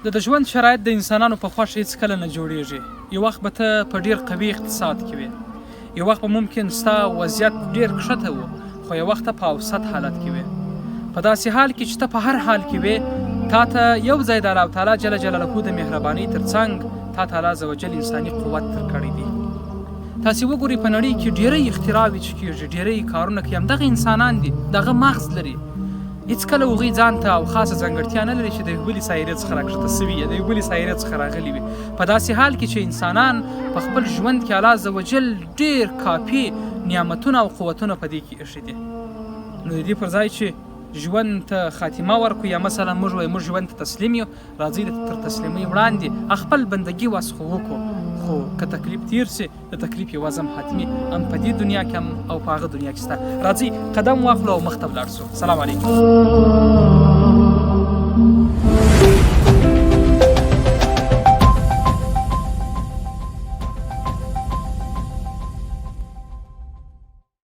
د ژوند شرایط د انسانانو په خوښه هېڅکله نه جوړېږي. یو وخت به ته په ډېر قوي اقتصاد کې وې، یو وخت به ممکن ستا وضعیت ډېر کښته و، خو یو وخت په اوسط حالت کې وې. په داسې حال کې چې ته په هر حال کې وې، تا ته یو ځای د الله تعالی جل جلاله د مهربانۍ تر څنګ تا ته الله عز وجل انساني قوت درکړی دی. تاسې وګورئ په نړۍ کې ډېری اختراعوې چې کېږي، ډېری کارونه کوي، همدغه انسانان دي، دغه مغز لري. هېڅکله هغوی ځان ته او خاصه ځانګړتیا نه لري چې د یوې بلې سایرې څخه راکښته سوي یا د یوې بلې سایرې څخه راغلي وي. په داسې حال کې چې انسانان په خپل ژوند کې الله عز وجل ډېر کافي نعمتونه او قوتونه په دې کې ایښي دي. نو د دې پر ځای چې ژوند ته خاتمه ورکړو یا مثلا موږ وایو موږ ژوند ته تسلیم یو، راځئ تر تسلیمۍ وړاندې خپل بندګي وس خو وکړو. خو که تکلیف تیر سي، د تکلیف یو وزم حتمي هم په دې دنیا کې هم او په هغه دنیا کې شته. راځئ قدم واخلو او مخ ته ولاړ سو. سلام علیکم.